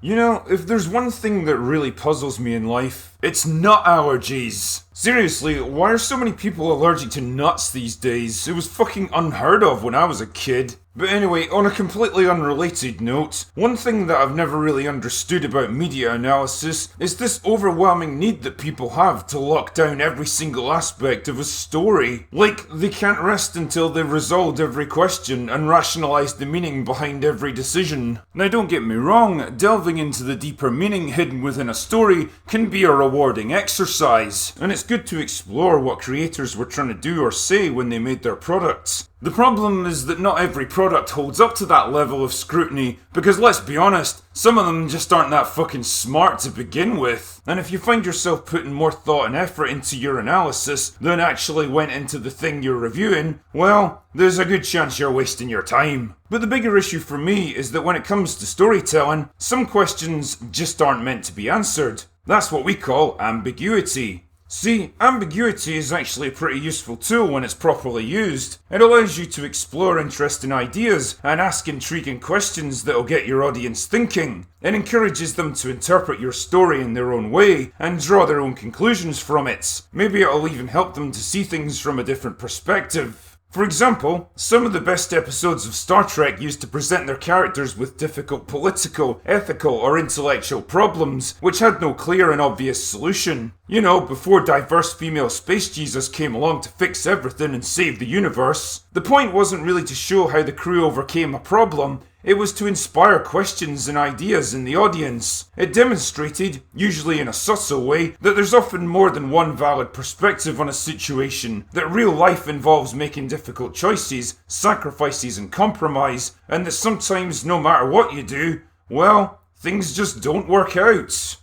You know, if there's one thing that really puzzles me in life, it's nut allergies. Seriously, why are so many people allergic to nuts these days? It was fucking unheard of when I was a kid. But anyway, on a completely unrelated note, one thing that I've never really understood about media analysis is this overwhelming need that people have to lock down every single aspect of a story. Like, they can't rest until they've resolved every question and rationalised the meaning behind every decision. Now don't get me wrong, delving into the deeper meaning hidden within a story can be a rewarding exercise, and it's good to explore what creators were trying to do or say when they made their products. The problem is that not every product holds up to that level of scrutiny, because let's be honest, some of them just aren't that fucking smart to begin with. And if you find yourself putting more thought and effort into your analysis than actually went into the thing you're reviewing, well, there's a good chance you're wasting your time. But the bigger issue for me is that when it comes to storytelling, some questions just aren't meant to be answered. That's what we call ambiguity. See, ambiguity is actually a pretty useful tool when it's properly used. It allows you to explore interesting ideas and ask intriguing questions that'll get your audience thinking. It encourages them to interpret your story in their own way and draw their own conclusions from it. Maybe it'll even help them to see things from a different perspective. For example, some of the best episodes of Star Trek used to present their characters with difficult political, ethical, or intellectual problems, which had no clear and obvious solution. You know, before diverse female space Jesus came along to fix everything and save the universe. The point wasn't really to show how the crew overcame a problem, it was to inspire questions and ideas in the audience. It demonstrated, usually in a subtle way, that there's often more than one valid perspective on a situation, that real life involves making difficult choices, sacrifices and compromise, and that sometimes no matter what you do, well, things just don't work out.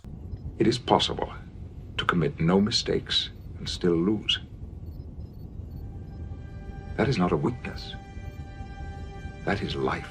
It is possible to commit no mistakes and still lose. That is not a weakness. That is life.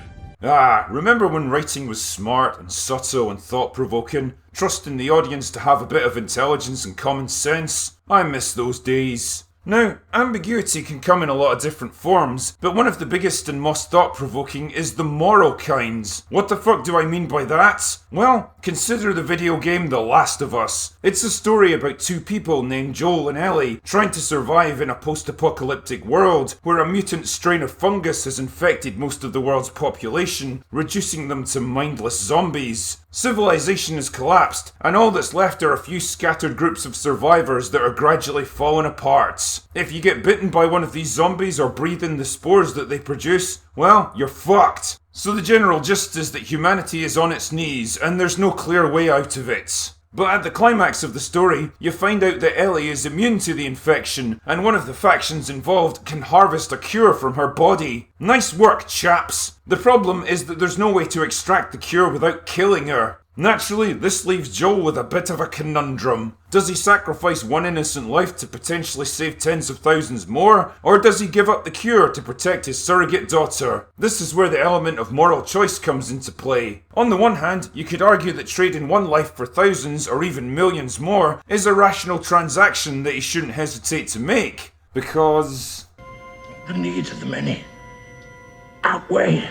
Remember when writing was smart and subtle and thought-provoking, trusting the audience to have a bit of intelligence and common sense? I miss those days. Now, ambiguity can come in a lot of different forms, but one of the biggest and most thought-provoking is the moral kinds. What the fuck do I mean by that? Well, consider the video game The Last of Us. It's a story about two people named Joel and Ellie trying to survive in a post-apocalyptic world where a mutant strain of fungus has infected most of the world's population, reducing them to mindless zombies. Civilization has collapsed, and all that's left are a few scattered groups of survivors that are gradually falling apart. If you get bitten by one of these zombies or breathe in the spores that they produce, well, you're fucked. So the general gist is that humanity is on its knees, and there's no clear way out of it. But at the climax of the story, you find out that Ellie is immune to the infection, and one of the factions involved can harvest a cure from her body. Nice work, chaps! The problem is that there's no way to extract the cure without killing her. Naturally, this leaves Joel with a bit of a conundrum. Does he sacrifice one innocent life to potentially save tens of thousands more? Or does he give up the cure to protect his surrogate daughter? This is where the element of moral choice comes into play. On the one hand, you could argue that trading one life for thousands or even millions more is a rational transaction that he shouldn't hesitate to make. Because the needs of the many outweigh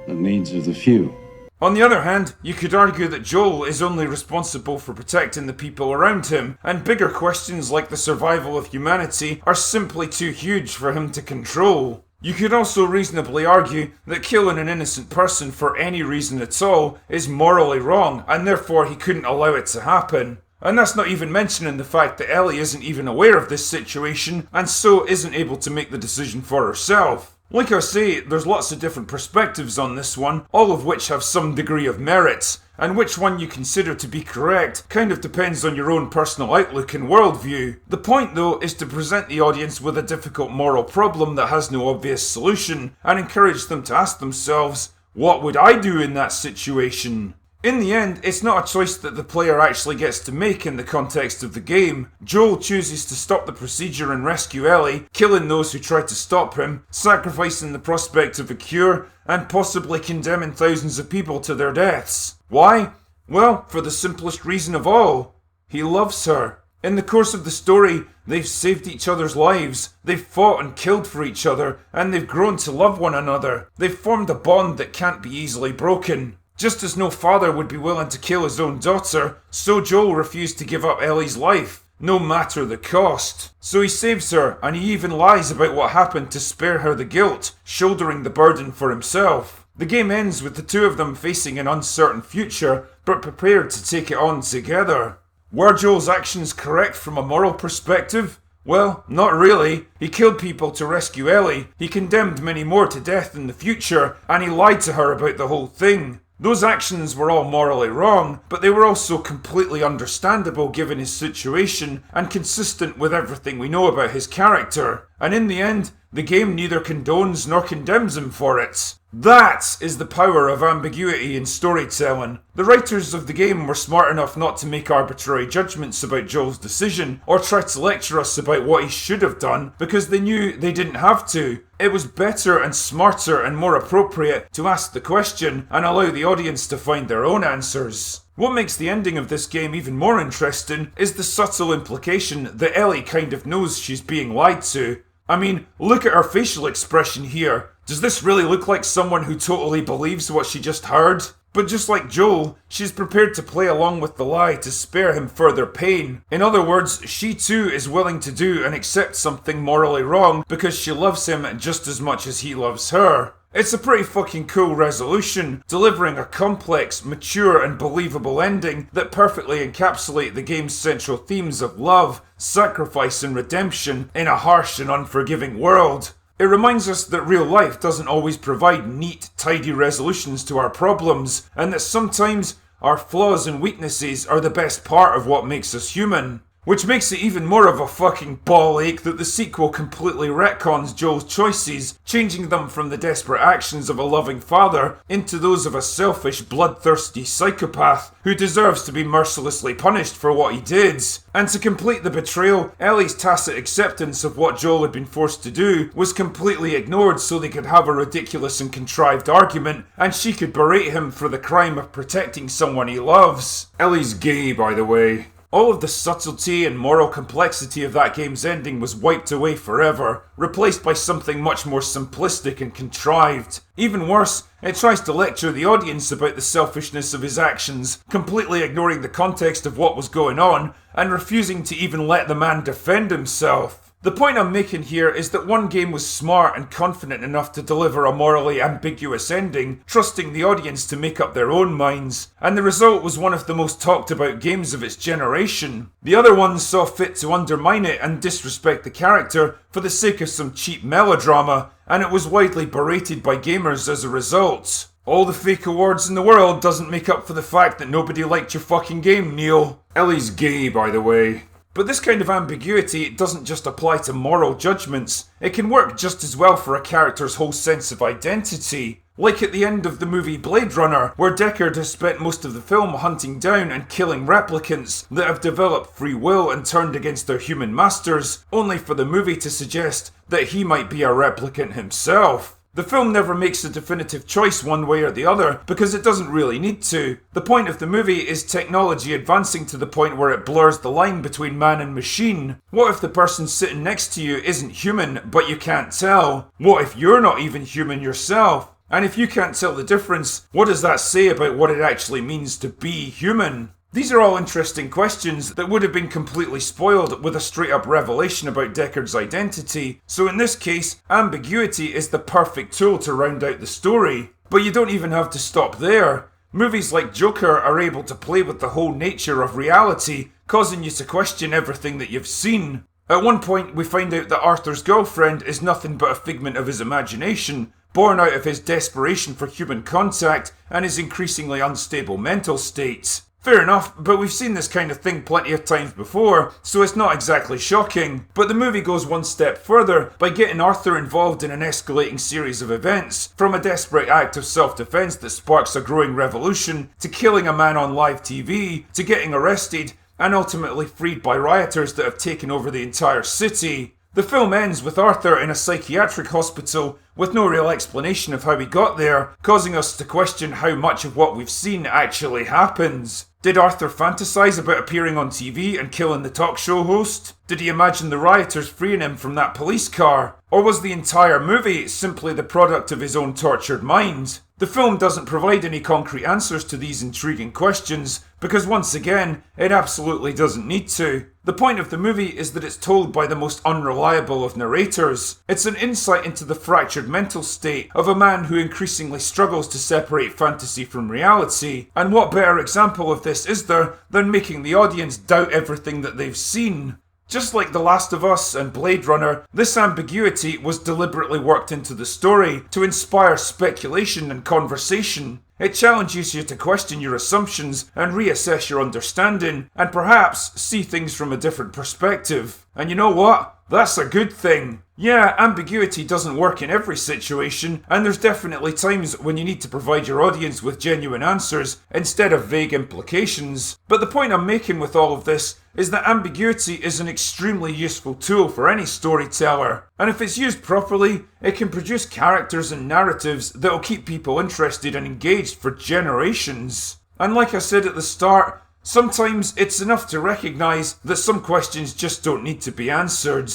the needs of the few. On the other hand, you could argue that Joel is only responsible for protecting the people around him, and bigger questions like the survival of humanity are simply too huge for him to control. You could also reasonably argue that killing an innocent person for any reason at all is morally wrong, and therefore he couldn't allow it to happen. And that's not even mentioning the fact that Ellie isn't even aware of this situation, and so isn't able to make the decision for herself. Like I say, there's lots of different perspectives on this one, all of which have some degree of merit, and which one you consider to be correct kind of depends on your own personal outlook and worldview. The point though is to present the audience with a difficult moral problem that has no obvious solution, and encourage them to ask themselves, what would I do in that situation? In the end, it's not a choice that the player actually gets to make in the context of the game. Joel chooses to stop the procedure and rescue Ellie, killing those who try to stop him, sacrificing the prospect of a cure, and possibly condemning thousands of people to their deaths. Why? Well, for the simplest reason of all. He loves her. In the course of the story, they've saved each other's lives, they've fought and killed for each other, and they've grown to love one another. They've formed a bond that can't be easily broken. Just as no father would be willing to kill his own daughter, so Joel refused to give up Ellie's life, no matter the cost. So he saves her, and he even lies about what happened to spare her the guilt, shouldering the burden for himself. The game ends with the two of them facing an uncertain future, but prepared to take it on together. Were Joel's actions correct from a moral perspective? Well, not really. He killed people to rescue Ellie, he condemned many more to death in the future, and he lied to her about the whole thing. Those actions were all morally wrong, but they were also completely understandable given his situation and consistent with everything we know about his character. And in the end, the game neither condones nor condemns him for it. That is the power of ambiguity in storytelling. The writers of the game were smart enough not to make arbitrary judgments about Joel's decision or try to lecture us about what he should have done because they knew they didn't have to. It was better and smarter and more appropriate to ask the question and allow the audience to find their own answers. What makes the ending of this game even more interesting is the subtle implication that Ellie kind of knows she's being lied to. I mean, look at her facial expression here. Does this really look like someone who totally believes what she just heard? But just like Joel, she's prepared to play along with the lie to spare him further pain. In other words, she too is willing to do and accept something morally wrong because she loves him just as much as he loves her. It's a pretty fucking cool resolution, delivering a complex, mature and believable ending that perfectly encapsulate the game's central themes of love, sacrifice and redemption in a harsh and unforgiving world. It reminds us that real life doesn't always provide neat, tidy resolutions to our problems, and that sometimes our flaws and weaknesses are the best part of what makes us human. Which makes it even more of a fucking ball ache that the sequel completely retcons Joel's choices, changing them from the desperate actions of a loving father into those of a selfish, bloodthirsty psychopath who deserves to be mercilessly punished for what he did. And to complete the betrayal, Ellie's tacit acceptance of what Joel had been forced to do was completely ignored so they could have a ridiculous and contrived argument, and she could berate him for the crime of protecting someone he loves. Ellie's gay, by the way. All of the subtlety and moral complexity of that game's ending was wiped away forever, replaced by something much more simplistic and contrived. Even worse, it tries to lecture the audience about the selfishness of his actions, completely ignoring the context of what was going on, and refusing to even let the man defend himself. The point I'm making here is that one game was smart and confident enough to deliver a morally ambiguous ending, trusting the audience to make up their own minds, and the result was one of the most talked about games of its generation. The other ones saw fit to undermine it and disrespect the character for the sake of some cheap melodrama, and it was widely berated by gamers as a result. All the fake awards in the world doesn't make up for the fact that nobody liked your fucking game, Neil. Ellie's gay, by the way. But this kind of ambiguity doesn't just apply to moral judgments, it can work just as well for a character's whole sense of identity. Like at the end of the movie Blade Runner, where Deckard has spent most of the film hunting down and killing replicants that have developed free will and turned against their human masters, only for the movie to suggest that he might be a replicant himself. The film never makes a definitive choice one way or the other because it doesn't really need to. The point of the movie is technology advancing to the point where it blurs the line between man and machine. What if the person sitting next to you isn't human but you can't tell? What if you're not even human yourself? And if you can't tell the difference, what does that say about what it actually means to be human? These are all interesting questions that would have been completely spoiled with a straight-up revelation about Deckard's identity, so in this case, ambiguity is the perfect tool to round out the story. But you don't even have to stop there. Movies like Joker are able to play with the whole nature of reality, causing you to question everything that you've seen. At one point, we find out that Arthur's girlfriend is nothing but a figment of his imagination, born out of his desperation for human contact and his increasingly unstable mental state. Fair enough, but we've seen this kind of thing plenty of times before, so it's not exactly shocking. But the movie goes one step further by getting Arthur involved in an escalating series of events, from a desperate act of self-defense that sparks a growing revolution, to killing a man on live TV, to getting arrested, and ultimately freed by rioters that have taken over the entire city. The film ends with Arthur in a psychiatric hospital with no real explanation of how he got there, causing us to question how much of what we've seen actually happens. Did Arthur fantasize about appearing on TV and killing the talk show host? Did he imagine the rioters freeing him from that police car? Or was the entire movie simply the product of his own tortured mind? The film doesn't provide any concrete answers to these intriguing questions, because once again, it absolutely doesn't need to. The point of the movie is that it's told by the most unreliable of narrators. It's an insight into the fractured mental state of a man who increasingly struggles to separate fantasy from reality, and what better example of this is there than making the audience doubt everything that they've seen? Just like The Last of Us and Blade Runner, this ambiguity was deliberately worked into the story to inspire speculation and conversation. It challenges you to question your assumptions and reassess your understanding, and perhaps see things from a different perspective. And you know what? That's a good thing. Yeah, ambiguity doesn't work in every situation, and there's definitely times when you need to provide your audience with genuine answers instead of vague implications. But the point I'm making with all of this is that ambiguity is an extremely useful tool for any storyteller, and if it's used properly, it can produce characters and narratives that'll keep people interested and engaged for generations. And like I said at the start, sometimes it's enough to recognise that some questions just don't need to be answered.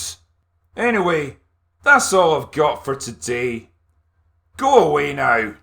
Anyway, that's all I've got for today. Go away now.